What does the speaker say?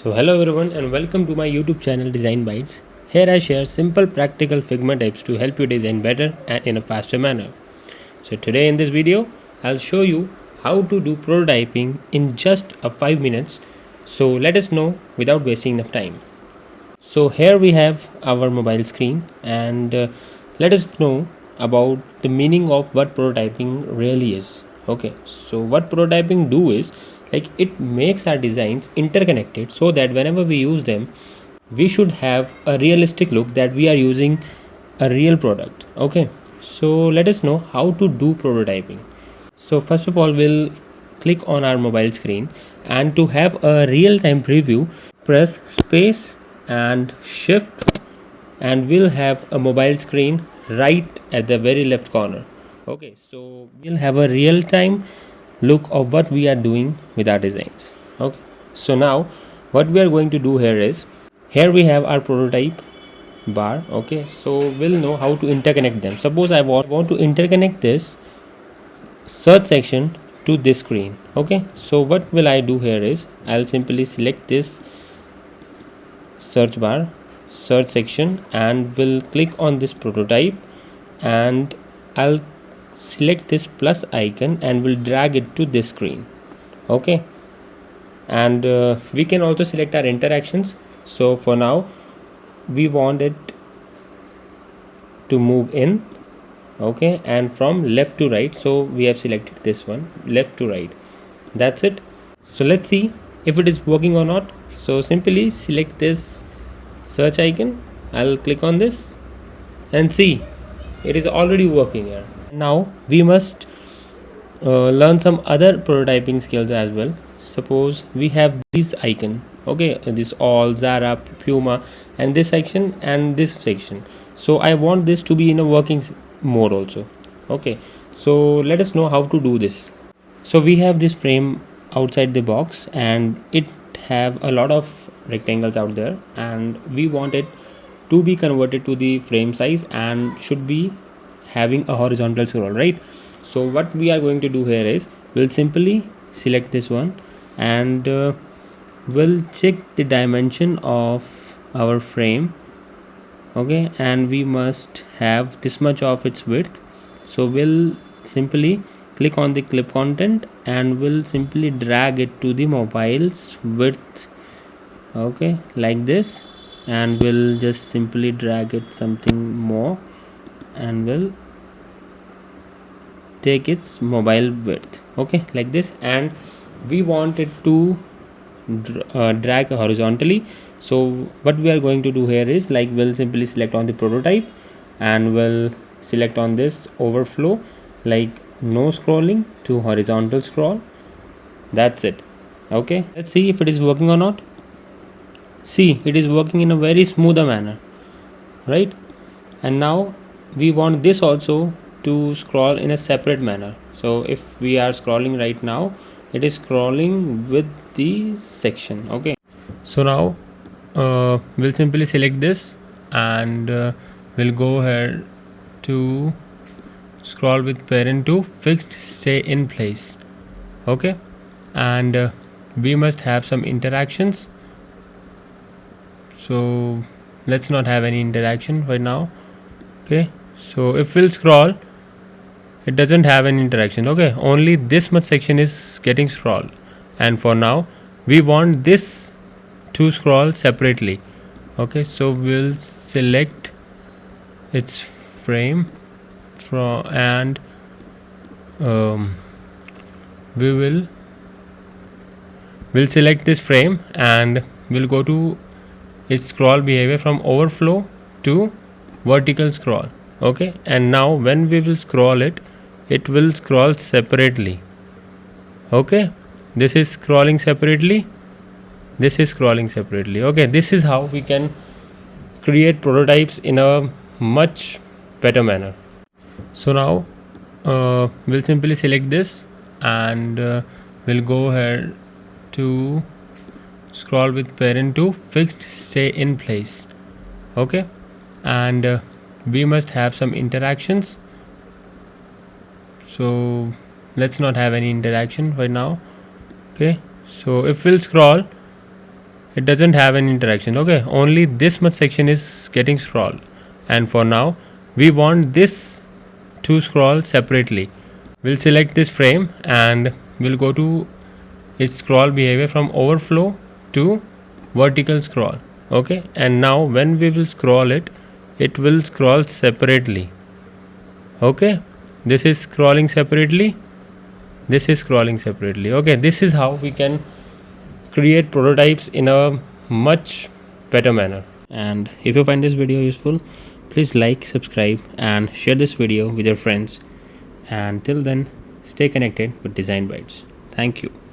So hello everyone and welcome to my YouTube channel Design Bytes. Here I share simple practical Figma tips to help you design better and in a faster manner. So today in this video I'll show you how to do prototyping in just 5 minutes. So let us know without wasting enough time. So here we have our mobile screen and let us know about the meaning of what prototyping really is. Okay, so what prototyping do is like it makes our designs interconnected so that whenever we use them we should have a realistic look that we are using a real product. Okay, so let us know how to do prototyping. So first of all we'll click on our mobile screen, and to have a real-time preview press space and shift, and we'll have a mobile screen right at the very left corner. Okay, so we'll have a real-time look of what we are doing with our designs. Okay, so now what we are going to do here is, here we have our prototype bar. Okay, so we'll know how to interconnect them. Suppose I want to interconnect this search section to this screen. Okay, so what will I do here is I'll simply select this search bar search section and will click on this prototype, and I'll select this plus icon and will drag it to this screen. Okay, and we can also select our interactions. So for now we want it to move in. Okay, and from left to right, so we have selected this one, left to right. That's it. So let's see if it is working or not. So simply select this search icon, I'll click on this and see it is already working here. Now we must learn some other prototyping skills as well. Suppose we have this icon, okay, this all Zara, Puma, and this section and this section. So I want this to be in a working mode also. Okay, so let us know how to do this. So we have this frame outside the box and it have a lot of rectangles out there, and we want it to be converted to the frame size and should be having a horizontal scroll, right? So what we are going to do here is we'll simply select this one, and we'll check the dimension of our frame. Okay, and we must have this much of its width. So we'll simply click on the clip content and we'll simply drag it to the mobile's width. Okay, like this, and we'll just simply drag it something more and we'll take its mobile width. Okay, like this, and we want it to drag horizontally. So what we are going to do here is like we'll simply select on the prototype and we'll select on this overflow, like no scrolling to horizontal scroll. That's it. Okay, let's see if it is working or not. See, it is working in a very smoother manner, right? And now we want this also to scroll in a separate manner. So if we are scrolling right now, it is scrolling with the section. Okay, so now we'll simply select this and we'll go ahead to scroll with parent to fixed stay in place. Okay, and we must have some interactions. So let's not have any interaction right now. Okay, so if we'll scroll, it doesn't have any interaction. Okay, only this much section is getting scrolled, and for now we want this to scroll separately. Okay, so we'll select its frame from, and we'll select this frame and we'll go to its scroll behavior from overflow to vertical scroll. Okay, and now when we will scroll it, it will scroll separately. Okay, this is scrolling separately, this is scrolling separately. Okay, this is how we can create prototypes in a much better manner. So now we'll simply select this and we'll go ahead to scroll with parent to fixed stay in place. Okay, and we must have some interactions. So let's not have any interaction right now. Okay, so if we'll scroll, it doesn't have any interaction. Okay, only this much section is getting scrolled, and for now we want this to scroll separately. We'll select this frame and we'll go to its scroll behavior from overflow to vertical scroll. Okay, and now when we will scroll it, it will scroll separately. Okay, this is scrolling separately, this is scrolling separately. Okay, this is how we can create prototypes in a much better manner. And if you find this video useful, please like, subscribe and share this video with your friends. And till then, stay connected with Design Bytes. Thank you.